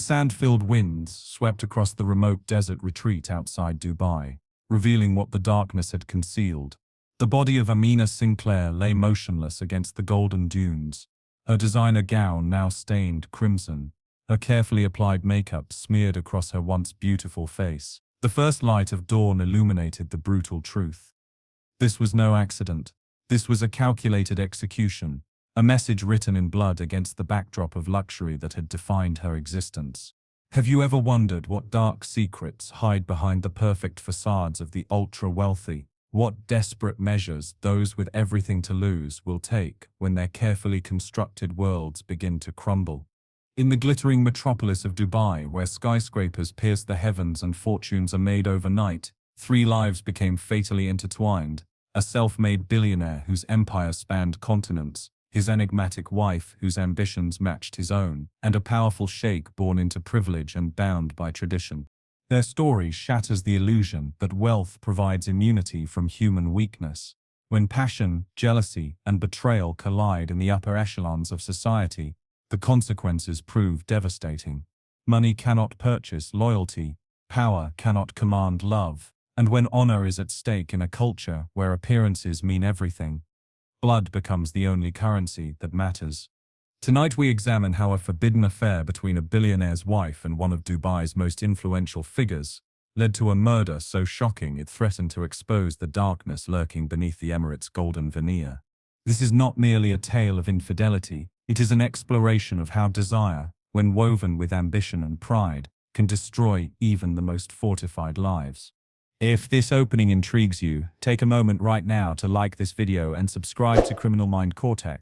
sand-filled winds swept across the remote desert retreat outside Dubai, revealing what the darkness had concealed. The body of Amina Sinclair lay motionless against the golden dunes, her designer gown now stained crimson, her carefully applied makeup smeared across her once beautiful face. The first light of dawn illuminated the brutal truth. This was no accident. This was a calculated execution, a message written in blood against the backdrop of luxury that had defined her existence. Have you ever wondered what dark secrets hide behind the perfect facades of the ultra-wealthy? What desperate measures those with everything to lose will take when their carefully constructed worlds begin to crumble? In the glittering metropolis of Dubai, where skyscrapers pierce the heavens and fortunes are made overnight, three lives became fatally intertwined: a self-made billionaire whose empire spanned continents, his enigmatic wife whose ambitions matched his own, and a powerful sheikh born into privilege and bound by tradition. Their story shatters the illusion that wealth provides immunity from human weakness. When passion, jealousy, and betrayal collide in the upper echelons of society, the consequences prove devastating. Money cannot purchase loyalty, power cannot command love, and when honor is at stake in a culture where appearances mean everything, blood becomes the only currency that matters. Tonight we examine how a forbidden affair between a billionaire's wife and one of Dubai's most influential figures led to a murder so shocking it threatened to expose the darkness lurking beneath the Emirates' golden veneer. This is not merely a tale of infidelity, it is an exploration of how desire, when woven with ambition and pride, can destroy even the most fortified lives. If this opening intrigues you, take a moment right now to like this video and subscribe to Criminal Mind Cortex.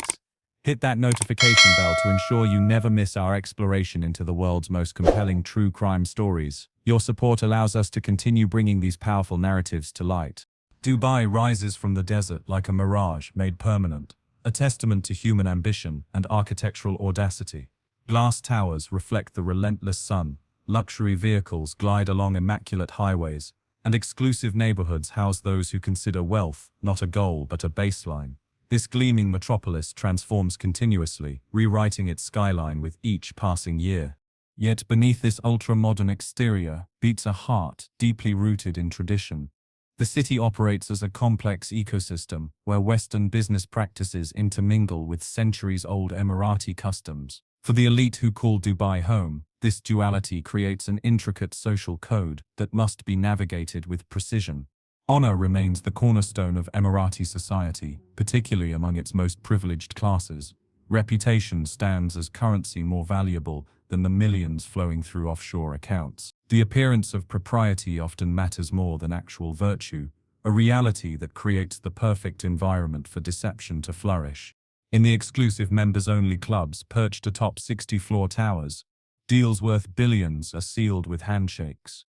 Hit that notification bell to ensure you never miss our exploration into the world's most compelling true crime stories. Your support allows us to continue bringing these powerful narratives to light. Dubai rises from the desert like a mirage made permanent, a testament to human ambition and architectural audacity. Glass towers reflect the relentless sun, luxury vehicles glide along immaculate highways, and exclusive neighborhoods house those who consider wealth not a goal but a baseline. This gleaming metropolis transforms continuously, rewriting its skyline with each passing year. Yet beneath this ultra-modern exterior beats a heart deeply rooted in tradition. The city operates as a complex ecosystem where Western business practices intermingle with centuries-old Emirati customs. For the elite who call Dubai home, this duality creates an intricate social code that must be navigated with precision. Honor remains the cornerstone of Emirati society, particularly among its most privileged classes. Reputation stands as currency more valuable than the millions flowing through offshore accounts. The appearance of propriety often matters more than actual virtue, a reality that creates the perfect environment for deception to flourish. In the exclusive members-only clubs perched atop 60-floor towers, deals worth billions are sealed with handshakes.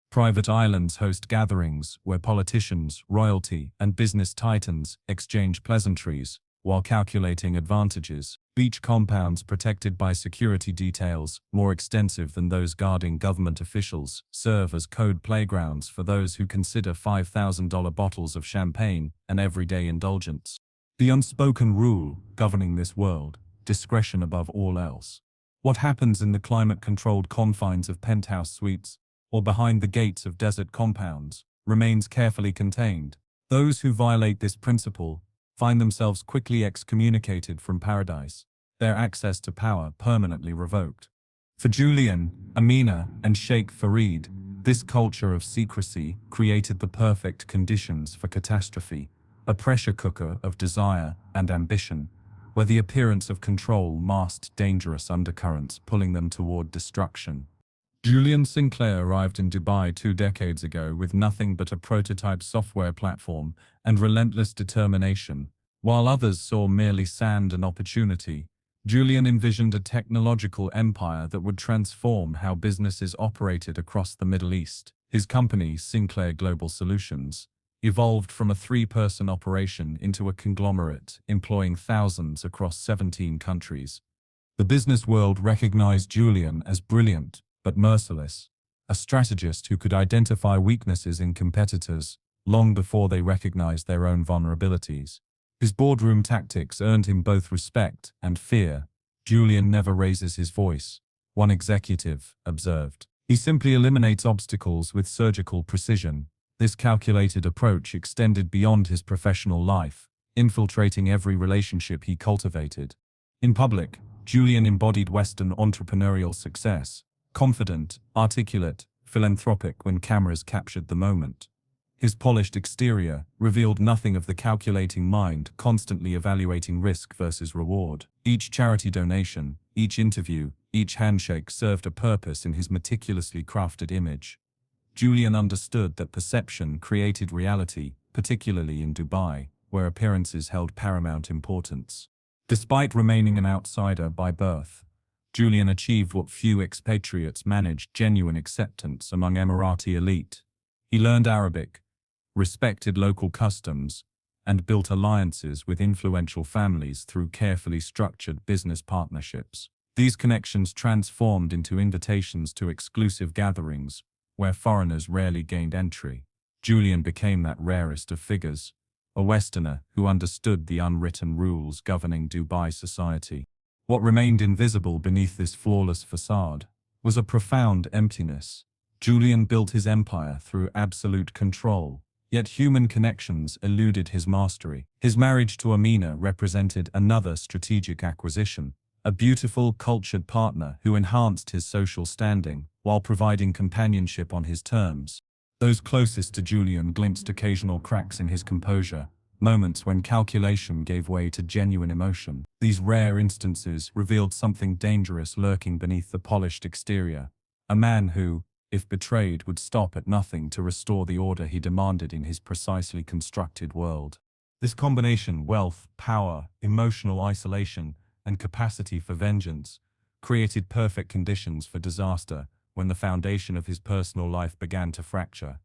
Private islands host gatherings where politicians, royalty, and business titans exchange pleasantries while calculating advantages. Beach compounds protected by security details, more extensive than those guarding government officials, serve as code playgrounds for those who consider $5,000 bottles of champagne an everyday indulgence. The unspoken rule governing this world: discretion above all else. What happens in the climate-controlled confines of penthouse suites or behind the gates of desert compounds remains carefully contained. Those who violate this principle find themselves quickly excommunicated from paradise, their access to power permanently revoked. For Julian, Amina, and Sheikh Farid, this culture of secrecy created the perfect conditions for catastrophe, a pressure cooker of desire and ambition, where the appearance of control masked dangerous undercurrents pulling them toward destruction. Julian Sinclair arrived in Dubai 2 decades ago with nothing but a prototype software platform and relentless determination. While others saw merely sand and opportunity, Julian envisioned a technological empire that would transform how businesses operated across the Middle East. His company, Sinclair Global Solutions, evolved from a 3-person operation into a conglomerate employing thousands across 17 countries. The business world recognized Julian as brilliant but merciless, a strategist who could identify weaknesses in competitors long before they recognized their own vulnerabilities. His boardroom tactics earned him both respect and fear. Julian never raises his voice, one executive observed. He simply eliminates obstacles with surgical precision. This calculated approach extended beyond his professional life, infiltrating every relationship he cultivated. In public, Julian embodied Western entrepreneurial success, confident, articulate, philanthropic when cameras captured the moment. His polished exterior revealed nothing of the calculating mind, constantly evaluating risk versus reward. Each charity donation, each interview, each handshake served a purpose in his meticulously crafted image. Julian understood that perception created reality, particularly in Dubai, where appearances held paramount importance. Despite remaining an outsider by birth, Julian achieved what few expatriates managed: genuine acceptance among Emirati elite. He learned Arabic, respected local customs, and built alliances with influential families through carefully structured business partnerships. These connections transformed into invitations to exclusive gatherings, where foreigners rarely gained entry. Julian became that rarest of figures, a Westerner who understood the unwritten rules governing Dubai society. What remained invisible beneath this flawless facade was a profound emptiness. Julian built his empire through absolute control, yet human connections eluded his mastery. His marriage to Amina represented another strategic acquisition, a beautiful, cultured partner who enhanced his social standing while providing companionship on his terms. Those closest to Julian glimpsed occasional cracks in his composure, moments when calculation gave way to genuine emotion. These rare instances revealed something dangerous lurking beneath the polished exterior, a man who, if betrayed, would stop at nothing to restore the order he demanded in his precisely constructed world. This combination, wealth, power, emotional isolation, and capacity for vengeance, created perfect conditions for disaster when the foundation of his personal life began to fracture.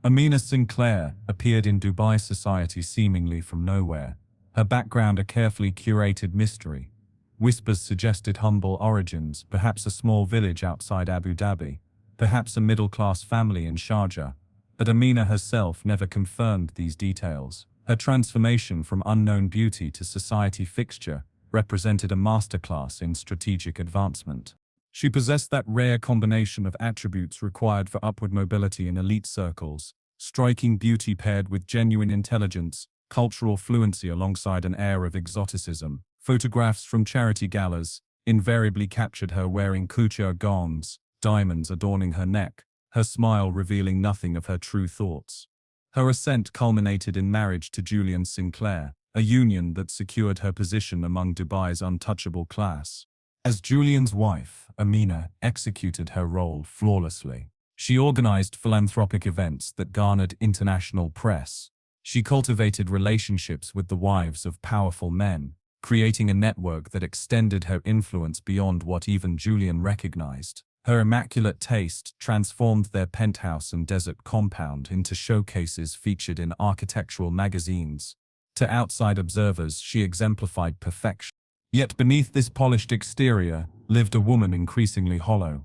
Amina Sinclair appeared in Dubai society seemingly from nowhere, her background a carefully curated mystery. Whispers suggested humble origins, perhaps a small village outside Abu Dhabi, perhaps a middle-class family in Sharjah, but Amina herself never confirmed these details. Her transformation from unknown beauty to society fixture represented a masterclass in strategic advancement. She possessed that rare combination of attributes required for upward mobility in elite circles: striking beauty paired with genuine intelligence, cultural fluency alongside an air of exoticism. Photographs from charity galas invariably captured her wearing couture gowns, diamonds adorning her neck, her smile revealing nothing of her true thoughts. Her ascent culminated in marriage to Julian Sinclair, a union that secured her position among Dubai's untouchable class. As Julian's wife, Amina executed her role flawlessly. She organized philanthropic events that garnered international press. She cultivated relationships with the wives of powerful men, creating a network that extended her influence beyond what even Julian recognized. Her immaculate taste transformed their penthouse and desert compound into showcases featured in architectural magazines. To outside observers, she exemplified perfection. Yet beneath this polished exterior lived a woman increasingly hollow.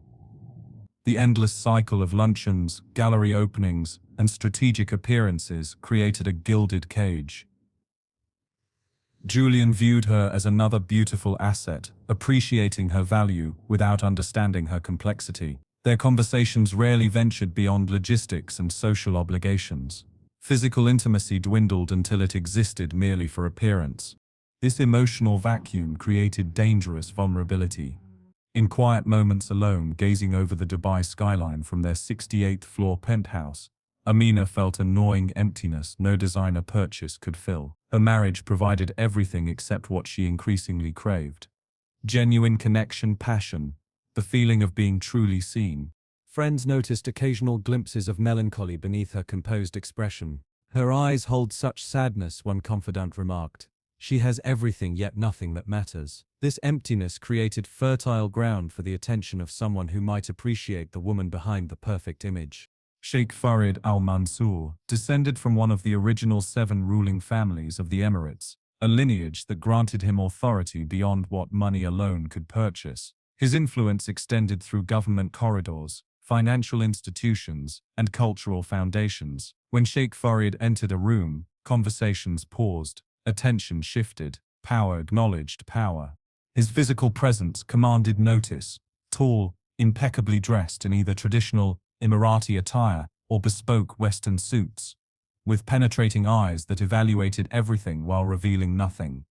The endless cycle of luncheons, gallery openings, and strategic appearances created a gilded cage. Julian viewed her as another beautiful asset, appreciating her value without understanding her complexity. Their conversations rarely ventured beyond logistics and social obligations. Physical intimacy dwindled until it existed merely for appearance. This emotional vacuum created dangerous vulnerability. In quiet moments alone, gazing over the Dubai skyline from their 68th floor penthouse, Amina felt a gnawing emptiness no designer purchase could fill. Her marriage provided everything except what she increasingly craved: genuine connection, passion, the feeling of being truly seen. Friends noticed occasional glimpses of melancholy beneath her composed expression. "Her eyes hold such sadness," one confidant remarked. "She has everything yet nothing that matters." This emptiness created fertile ground for the attention of someone who might appreciate the woman behind the perfect image. Sheikh Farid al-Mansour descended from one of the original 7 ruling families of the Emirates, a lineage that granted him authority beyond what money alone could purchase. His influence extended through government corridors, financial institutions, and cultural foundations. When Sheikh Farid entered a room, conversations paused, attention shifted, power acknowledged power. His physical presence commanded notice. Tall, impeccably dressed in either traditional Emirati attire or bespoke Western suits, with penetrating eyes that evaluated everything while revealing nothing.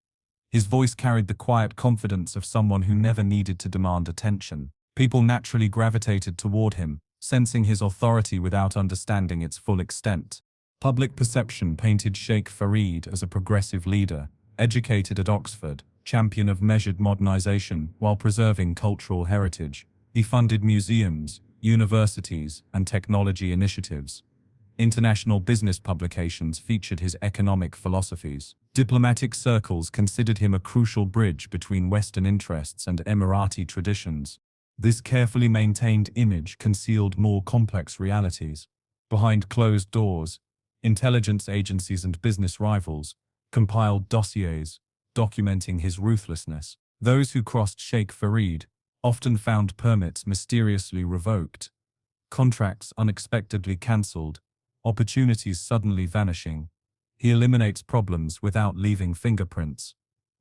His voice carried the quiet confidence of someone who never needed to demand attention. People naturally gravitated toward him, sensing his authority without understanding its full extent. Public perception painted Sheikh Farid as a progressive leader, educated at Oxford, champion of measured modernization while preserving cultural heritage. He funded museums, universities, and technology initiatives. International business publications featured his economic philosophies. Diplomatic circles considered him a crucial bridge between Western interests and Emirati traditions. This carefully maintained image concealed more complex realities. Behind closed doors, intelligence agencies and business rivals compiled dossiers documenting his ruthlessness. Those who crossed Sheikh Farid often found permits mysteriously revoked, contracts unexpectedly cancelled, opportunities suddenly vanishing. He eliminates problems without leaving fingerprints,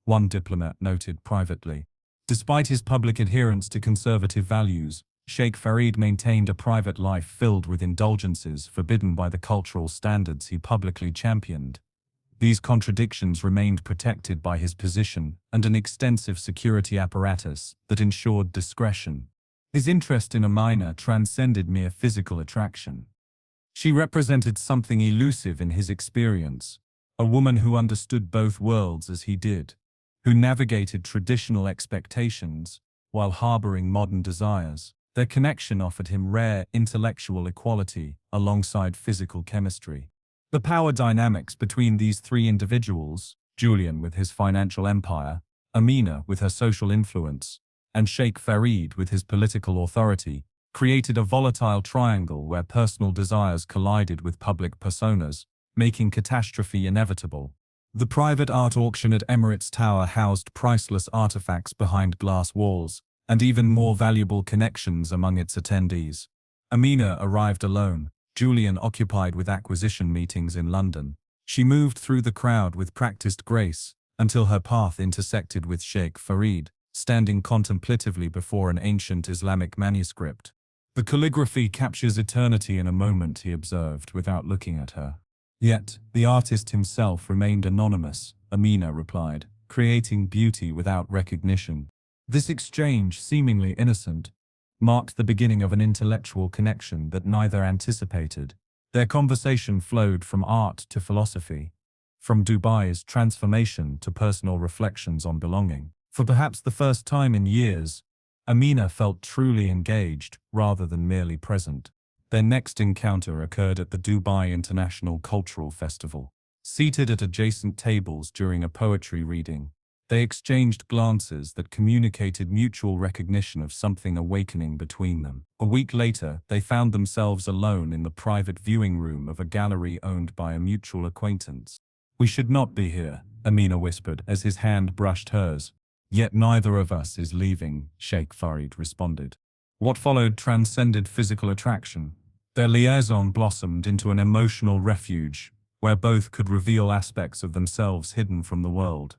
one diplomat noted privately. Despite his public adherence to conservative values, Sheikh Farid maintained a private life filled with indulgences forbidden by the cultural standards he publicly championed. These contradictions remained protected by his position and an extensive security apparatus that ensured discretion. His interest in Amina transcended mere physical attraction. She represented something elusive in his experience, a woman who understood both worlds as he did, who navigated traditional expectations while harboring modern desires. Their connection offered him rare intellectual equality alongside physical chemistry. The power dynamics between these three individuals, Julian with his financial empire, Amina with her social influence, and Sheikh Farid with his political authority, created a volatile triangle where personal desires collided with public personas, making catastrophe inevitable. The private art auction at Emirates Tower housed priceless artifacts behind glass walls, and even more valuable connections among its attendees. Amina arrived alone, Julian occupied with acquisition meetings in London. She moved through the crowd with practiced grace, until her path intersected with Sheikh Farid, standing contemplatively before an ancient Islamic manuscript. "The calligraphy captures eternity in a moment," he observed without looking at her. Yet, the artist himself remained anonymous, Amina replied, creating beauty without recognition. This exchange, seemingly innocent, marked the beginning of an intellectual connection that neither anticipated. Their conversation flowed from art to philosophy, from Dubai's transformation to personal reflections on belonging. For perhaps the first time in years, Amina felt truly engaged rather than merely present. Their next encounter occurred at the Dubai International Cultural Festival. Seated at adjacent tables during a poetry reading, they exchanged glances that communicated mutual recognition of something awakening between them. A week later, they found themselves alone in the private viewing room of a gallery owned by a mutual acquaintance. "We should not be here," Amina whispered as his hand brushed hers. "Yet neither of us is leaving," Sheikh Farid responded. What followed transcended physical attraction. Their liaison blossomed into an emotional refuge, where both could reveal aspects of themselves hidden from the world.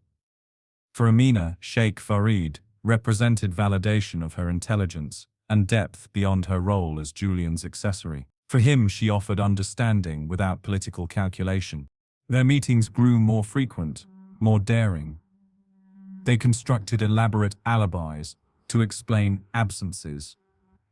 For Amina, Sheikh Farid represented validation of her intelligence and depth beyond her role as Julian's accessory. For him, she offered understanding without political calculation. Their meetings grew more frequent, more daring. They constructed elaborate alibis to explain absences.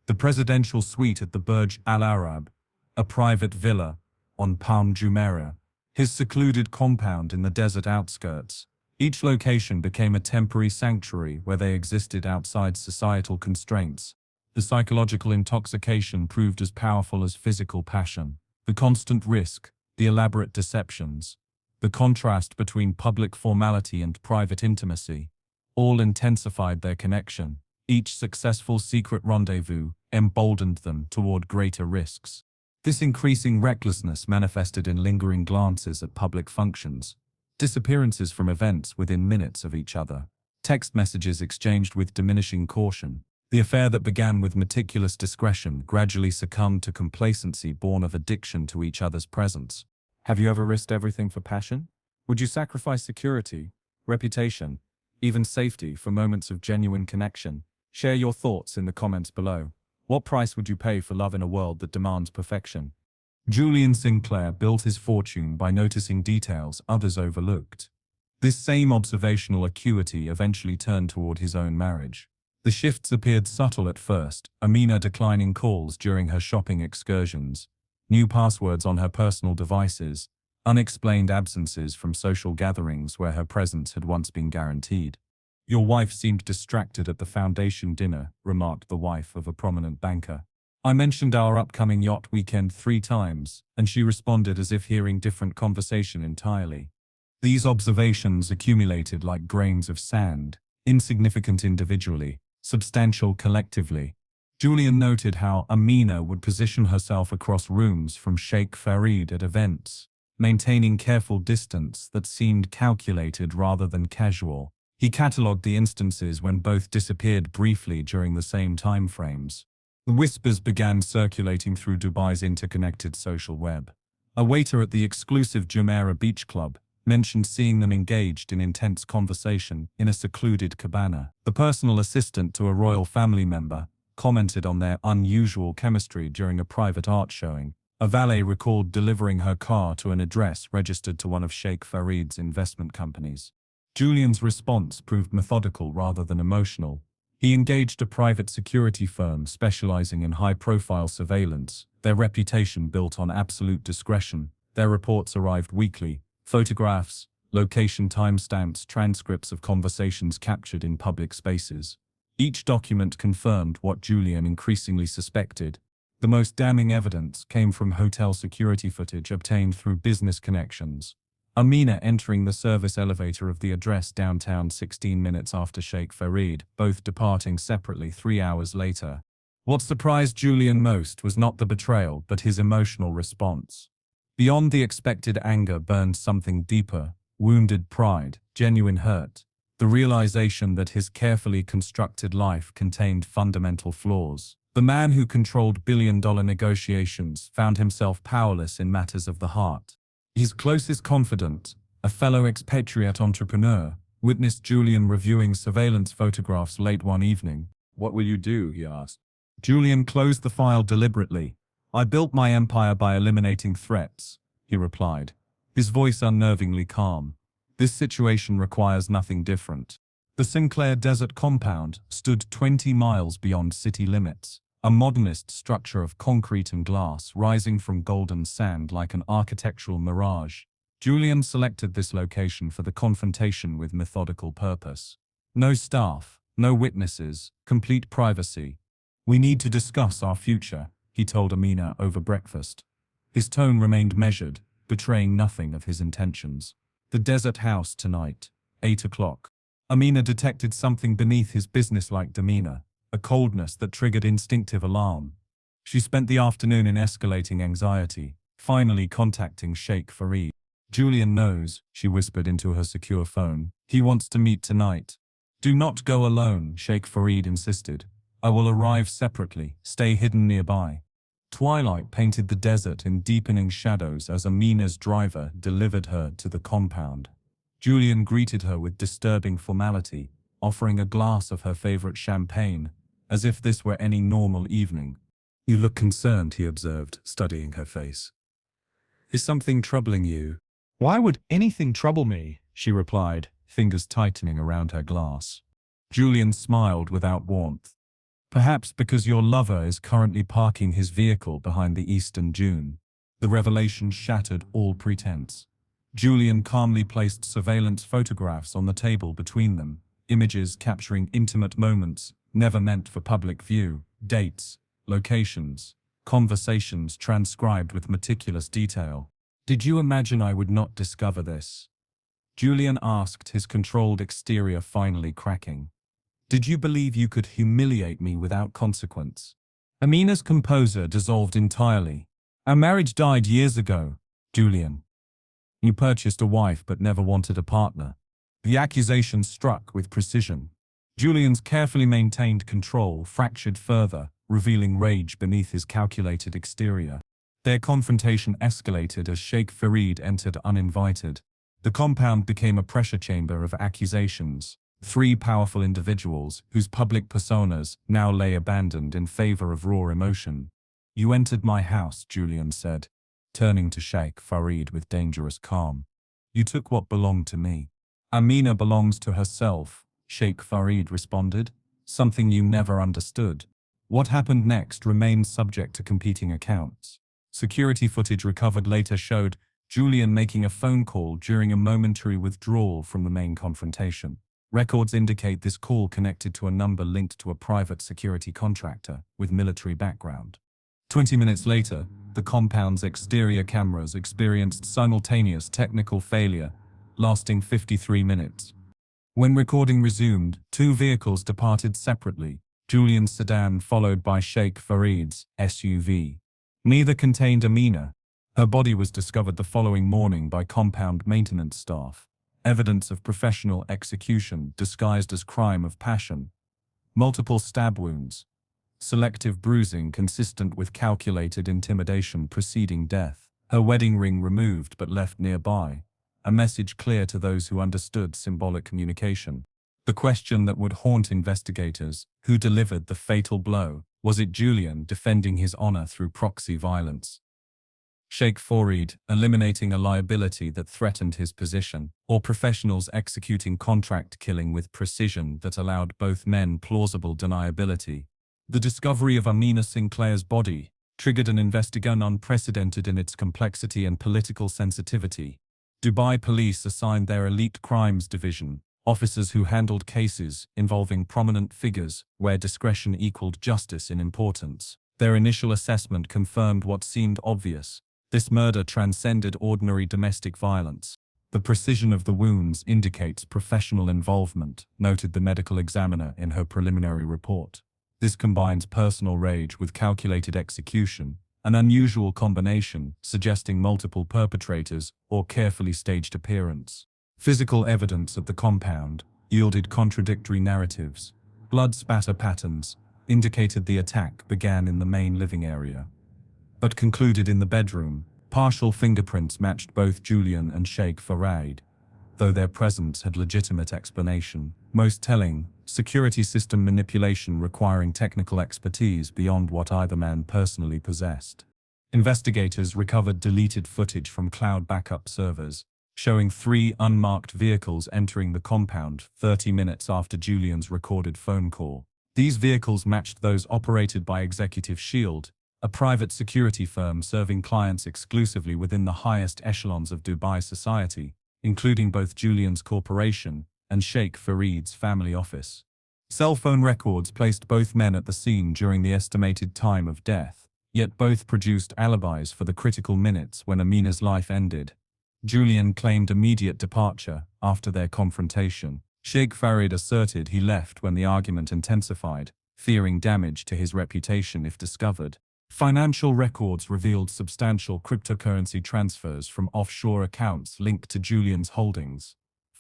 The presidential suite at the Burj Al Arab, a private villa on Palm Jumeirah, his secluded compound in the desert outskirts. Each location became a temporary sanctuary where they existed outside societal constraints. The psychological intoxication proved as powerful as physical passion. The constant risk, the elaborate deceptions, the contrast between public formality and private intimacy, all intensified their connection. Each successful secret rendezvous emboldened them toward greater risks. This increasing recklessness manifested in lingering glances at public functions, disappearances from events within minutes of each other, text messages exchanged with diminishing caution. The affair that began with meticulous discretion gradually succumbed to complacency born of addiction to each other's presence. Have you ever risked everything for passion? Would you sacrifice security, reputation, even safety for moments of genuine connection? Share your thoughts in the comments below. What price would you pay for love in a world that demands perfection? Julian Sinclair built his fortune by noticing details others overlooked. This same observational acuity eventually turned toward his own marriage. The shifts appeared subtle at first, Amina declining calls during her shopping excursions, new passwords on her personal devices, unexplained absences from social gatherings where her presence had once been guaranteed. Your wife seemed distracted at the foundation dinner, remarked the wife of a prominent banker. I mentioned our upcoming yacht weekend 3 times, and she responded as if hearing different conversation entirely. These observations accumulated like grains of sand, insignificant individually, substantial collectively. Julian noted how Amina would position herself across rooms from Sheikh Farid at events, maintaining careful distance that seemed calculated rather than casual. He catalogued the instances when both disappeared briefly during the same time frames. The whispers began circulating through Dubai's interconnected social web. A waiter at the exclusive Jumeirah Beach Club mentioned seeing them engaged in intense conversation in a secluded cabana. The personal assistant to a royal family member commented on their unusual chemistry during a private art showing. A valet recalled delivering her car to an address registered to one of Sheikh Farid's investment companies. Julian's response proved methodical rather than emotional. He engaged a private security firm specializing in high-profile surveillance, their reputation built on absolute discretion. Their reports arrived weekly, photographs, location timestamps, transcripts of conversations captured in public spaces. Each document confirmed what Julian increasingly suspected. The most damning evidence came from hotel security footage obtained through business connections. Amina entering the service elevator of the address downtown 16 minutes after Sheikh Farid, both departing separately 3 hours later. What surprised Julian most was not the betrayal but his emotional response. Beyond the expected anger burned something deeper, wounded pride, genuine hurt, the realization that his carefully constructed life contained fundamental flaws. The man who controlled billion-dollar negotiations found himself powerless in matters of the heart. His closest confidant, a fellow expatriate entrepreneur, witnessed Julian reviewing surveillance photographs late one evening. "What will you do?" he asked. Julian closed the file deliberately. "I built my empire by eliminating threats," he replied, his voice unnervingly calm. "This situation requires nothing different." The Sinclair Desert compound stood 20 miles beyond city limits, a modernist structure of concrete and glass rising from golden sand like an architectural mirage. Julian selected this location for the confrontation with methodical purpose. No staff, no witnesses, complete privacy. "We need to discuss our future," he told Amina over breakfast. His tone remained measured, betraying nothing of his intentions. The desert house tonight, 8 o'clock. Amina detected something beneath his businesslike demeanor, a coldness that triggered instinctive alarm. She spent the afternoon in escalating anxiety, finally contacting Sheikh Farid. "Julian knows," she whispered into her secure phone. "He wants to meet tonight." "Do not go alone," Sheikh Farid insisted. "I will arrive separately. Stay hidden nearby." Twilight painted the desert in deepening shadows as Amina's driver delivered her to the compound. Julian greeted her with disturbing formality, offering a glass of her favorite champagne, as if this were any normal evening. "You look concerned," he observed, studying her face. "Is something troubling you?" "Why would anything trouble me?" she replied, fingers tightening around her glass. Julian smiled without warmth. "Perhaps because your lover is currently parking his vehicle behind the eastern dune." The revelation shattered all pretense. Julian calmly placed surveillance photographs on the table between them, images capturing intimate moments never meant for public view, dates, locations, conversations transcribed with meticulous detail. "Did you imagine I would not discover this?" Julian asked, his controlled exterior finally cracking. "Did you believe you could humiliate me without consequence?" Amina's composure dissolved entirely. "Our marriage died years ago, Julian. You purchased a wife but never wanted a partner." The accusation struck with precision. Julian's carefully maintained control fractured further, revealing rage beneath his calculated exterior. Their confrontation escalated as Sheikh Farid entered uninvited. The compound became a pressure chamber of accusations. Three powerful individuals whose public personas now lay abandoned in favor of raw emotion. "You entered my house," Julian said, turning to Sheikh Farid with dangerous calm. "You took what belonged to me." "Amina belongs to herself," Sheikh Farid responded. "Something you never understood." What happened next remains subject to competing accounts. Security footage recovered later showed Julian making a phone call during a momentary withdrawal from the main confrontation. Records indicate this call connected to a number linked to a private security contractor with military background. 20 minutes later, the compound's exterior cameras experienced simultaneous technical failure, lasting 53 minutes. When recording resumed, two vehicles departed separately, Julian's sedan followed by Sheikh Farid's SUV. Neither contained Amina. Her body was discovered the following morning by compound maintenance staff. Evidence of professional execution disguised as crime of passion. Multiple stab wounds. Selective bruising consistent with calculated intimidation preceding death. Her wedding ring removed but left nearby. A message clear to those who understood symbolic communication. The question that would haunt investigators: who delivered the fatal blow? Was it Julian defending his honor through proxy violence? Sheikh Farid eliminating a liability that threatened his position, or professionals executing contract killing with precision that allowed both men plausible deniability? The discovery of Amina Sinclair's body triggered an investigation unprecedented in its complexity and political sensitivity. Dubai police assigned their elite crimes division, officers who handled cases involving prominent figures where discretion equaled justice in importance. Their initial assessment confirmed what seemed obvious. This murder transcended ordinary domestic violence. The precision of the wounds indicates professional involvement, noted the medical examiner in her preliminary report. This combines personal rage with calculated execution, an unusual combination suggesting multiple perpetrators or carefully staged appearance. Physical evidence of the compound yielded contradictory narratives. Blood spatter patterns indicated the attack began in the main living area, but concluded in the bedroom. Partial fingerprints matched both Julian and Sheikh Farid, though their presence had legitimate explanation. Most telling, security system manipulation requiring technical expertise beyond what either man personally possessed. Investigators recovered deleted footage from cloud backup servers, showing three unmarked vehicles entering the compound 30 minutes after Julian's recorded phone call. These vehicles matched those operated by Executive Shield, a private security firm serving clients exclusively within the highest echelons of Dubai society, including both Julian's corporation and Sheikh Farid's family office. Cell phone records placed both men at the scene during the estimated time of death, yet both produced alibis for the critical minutes when Amina's life ended. Julian claimed immediate departure after their confrontation. Sheikh Farid asserted he left when the argument intensified, fearing damage to his reputation if discovered. Financial records revealed substantial cryptocurrency transfers from offshore accounts linked to Julian's holdings,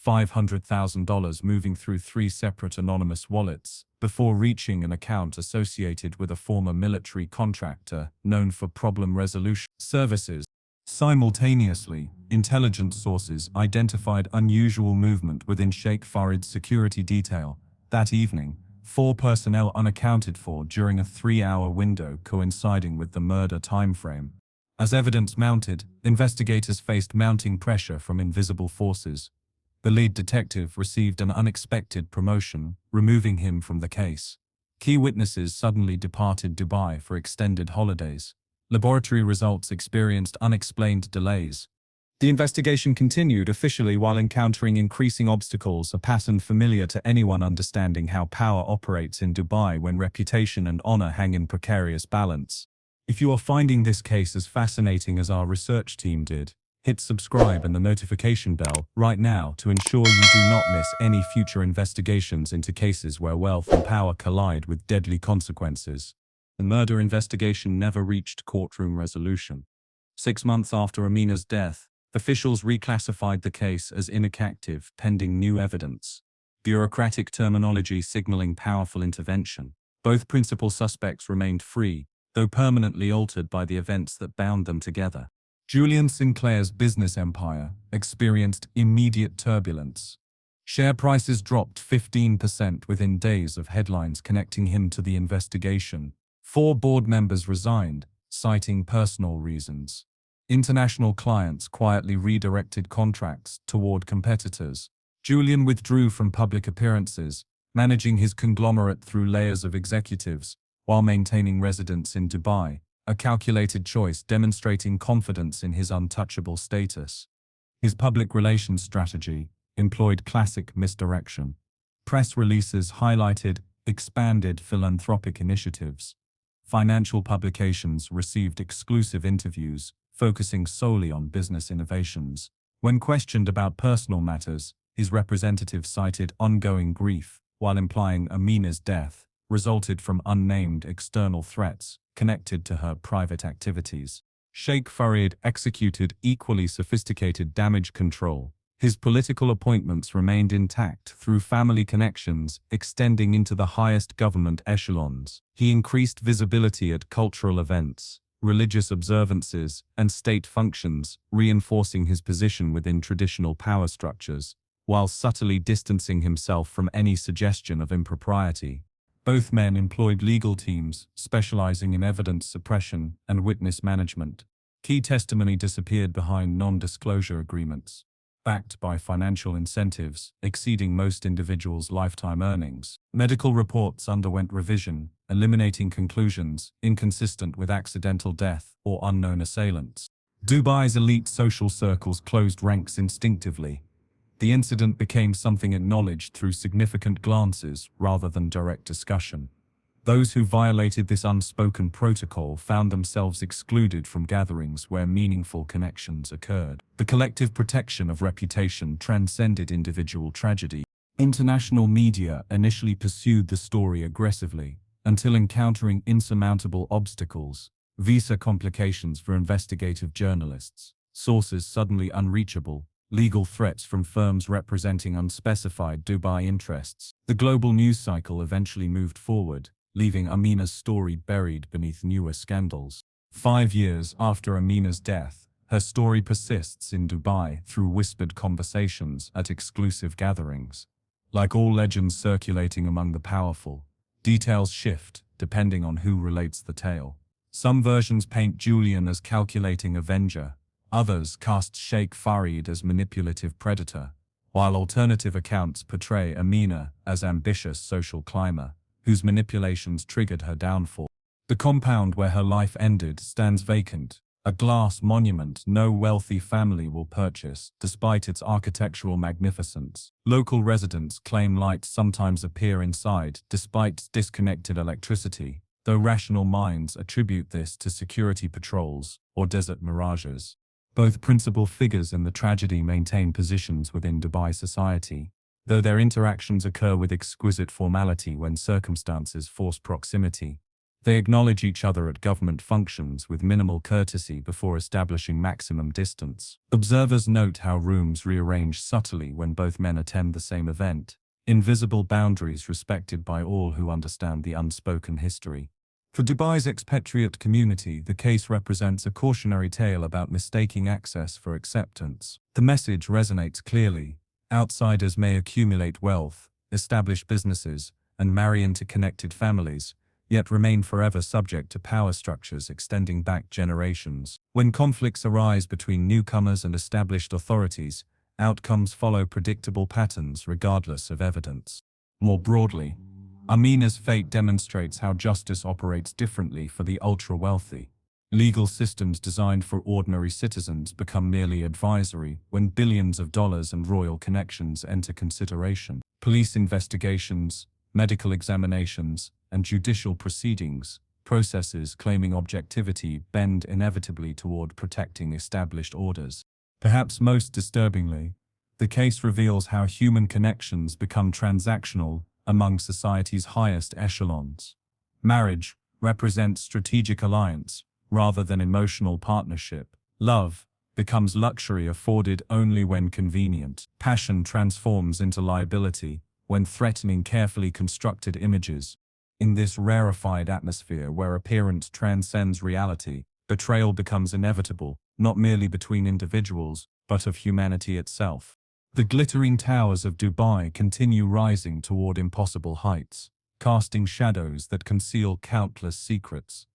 $500,000 moving through three separate anonymous wallets, before reaching an account associated with a former military contractor known for problem resolution services. Simultaneously, intelligence sources identified unusual movement within Sheikh Farid's security detail. That evening, 4 personnel unaccounted for during a 3-hour window coinciding with the murder timeframe. As evidence mounted, investigators faced mounting pressure from invisible forces. The lead detective received an unexpected promotion, removing him from the case. Key witnesses suddenly departed Dubai for extended holidays. Laboratory results experienced unexplained delays. The investigation continued officially while encountering increasing obstacles, a pattern familiar to anyone understanding how power operates in Dubai when reputation and honor hang in precarious balance. If you are finding this case as fascinating as our research team did, hit subscribe and the notification bell right now to ensure you do not miss any future investigations into cases where wealth and power collide with deadly consequences. The murder investigation never reached courtroom resolution. 6 months after Amina's death, officials reclassified the case as inactive pending new evidence. Bureaucratic terminology signaling powerful intervention. Both principal suspects remained free, though permanently altered by the events that bound them together. Julian Sinclair's business empire experienced immediate turbulence. Share prices dropped 15% within days of headlines connecting him to the investigation. 4 board members resigned, citing personal reasons. International clients quietly redirected contracts toward competitors. Julian withdrew from public appearances, managing his conglomerate through layers of executives, while maintaining residence in Dubai, a calculated choice demonstrating confidence in his untouchable status. His public relations strategy employed classic misdirection. Press releases highlighted expanded philanthropic initiatives. Financial publications received exclusive interviews, focusing solely on business innovations. When questioned about personal matters, his representative cited ongoing grief, while implying Amina's death resulted from unnamed external threats connected to her private activities. Sheikh Farid executed equally sophisticated damage control. His political appointments remained intact through family connections extending into the highest government echelons. He increased visibility at cultural events, religious observances, and state functions, reinforcing his position within traditional power structures, while subtly distancing himself from any suggestion of impropriety. Both men employed legal teams, specializing in evidence suppression and witness management. Key testimony disappeared behind non-disclosure agreements, backed by financial incentives exceeding most individuals' lifetime earnings. Medical reports underwent revision, eliminating conclusions inconsistent with accidental death or unknown assailants. Dubai's elite social circles closed ranks instinctively. The incident became something acknowledged through significant glances rather than direct discussion. Those who violated this unspoken protocol found themselves excluded from gatherings where meaningful connections occurred. The collective protection of reputation transcended individual tragedy. International media initially pursued the story aggressively, until encountering insurmountable obstacles, visa complications for investigative journalists, sources suddenly unreachable, legal threats from firms representing unspecified Dubai interests. The global news cycle eventually moved forward, leaving Amina's story buried beneath newer scandals. 5 years after Amina's death, her story persists in Dubai through whispered conversations at exclusive gatherings. Like all legends circulating among the powerful, details shift depending on who relates the tale. Some versions paint Julian as calculating avenger, others cast Sheikh Farid as manipulative predator, while alternative accounts portray Amina as ambitious social climber, whose manipulations triggered her downfall. The compound where her life ended stands vacant, a glass monument no wealthy family will purchase, despite its architectural magnificence. Local residents claim lights sometimes appear inside, despite disconnected electricity, though rational minds attribute this to security patrols or desert mirages. Both principal figures in the tragedy maintain positions within Dubai society, though their interactions occur with exquisite formality when circumstances force proximity. They acknowledge each other at government functions with minimal courtesy before establishing maximum distance. Observers note how rooms rearrange subtly when both men attend the same event, invisible boundaries respected by all who understand the unspoken history. For Dubai's expatriate community, the case represents a cautionary tale about mistaking access for acceptance. The message resonates clearly. Outsiders may accumulate wealth, establish businesses, and marry into connected families, yet remain forever subject to power structures extending back generations. When conflicts arise between newcomers and established authorities, outcomes follow predictable patterns regardless of evidence. More broadly, Amina's fate demonstrates how justice operates differently for the ultra-wealthy. Legal systems designed for ordinary citizens become merely advisory when billions of dollars and royal connections enter consideration. Police investigations, medical examinations, and judicial proceedings, processes claiming objectivity, bend inevitably toward protecting established orders. Perhaps most disturbingly, the case reveals how human connections become transactional among society's highest echelons. Marriage represents strategic alliance rather than emotional partnership. Love becomes luxury afforded only when convenient. Passion transforms into liability when threatening carefully constructed images. In this rarefied atmosphere where appearance transcends reality, betrayal becomes inevitable, not merely between individuals, but of humanity itself. The glittering towers of Dubai continue rising toward impossible heights, casting shadows that conceal countless secrets.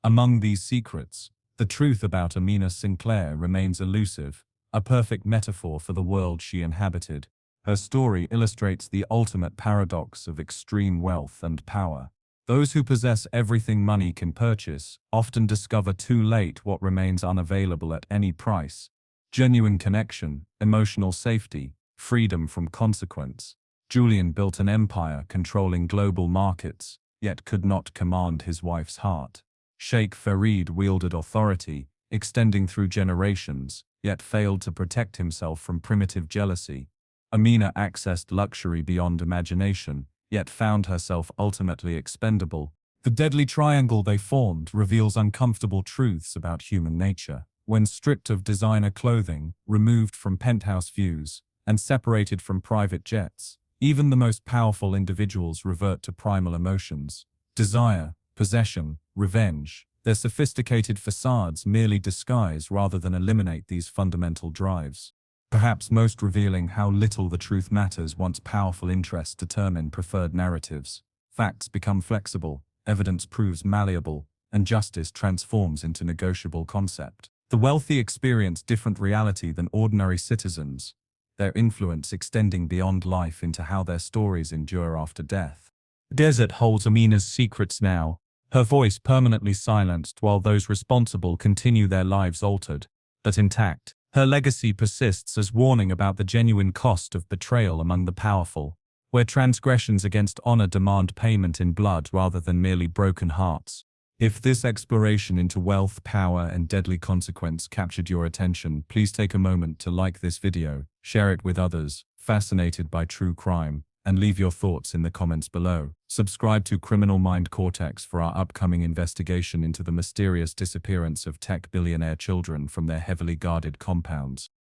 Among these secrets, the truth about Amina Sinclair remains elusive, a perfect metaphor for the world she inhabited. Her story illustrates the ultimate paradox of extreme wealth and power. Those who possess everything money can purchase often discover too late what remains unavailable at any price: genuine connection, emotional safety, freedom from consequence. Julian built an empire controlling global markets, yet could not command his wife's heart. Sheikh Farid wielded authority, extending through generations, yet failed to protect himself from primitive jealousy. Amina accessed luxury beyond imagination, yet found herself ultimately expendable. The deadly triangle they formed reveals uncomfortable truths about human nature. When stripped of designer clothing, removed from penthouse views, and separated from private jets, even the most powerful individuals revert to primal emotions: desire, possession, revenge. Their sophisticated facades merely disguise rather than eliminate these fundamental drives. Perhaps most revealing how little the truth matters once powerful interests determine preferred narratives. Facts become flexible, evidence proves malleable, and justice transforms into negotiable concept. The wealthy experience different reality than ordinary citizens, their influence extending beyond life into how their stories endure after death. The desert holds Amina's secrets now, her voice permanently silenced while those responsible continue their lives altered, but intact. Her legacy persists as warning about the genuine cost of betrayal among the powerful, where transgressions against honor demand payment in blood rather than merely broken hearts. If this exploration into wealth, power, and deadly consequence captured your attention, please take a moment to like this video, share it with others fascinated by true crime, and leave your thoughts in the comments below. Subscribe to Criminal Mind Cortex for our upcoming investigation into the mysterious disappearance of tech billionaire children from their heavily guarded compounds.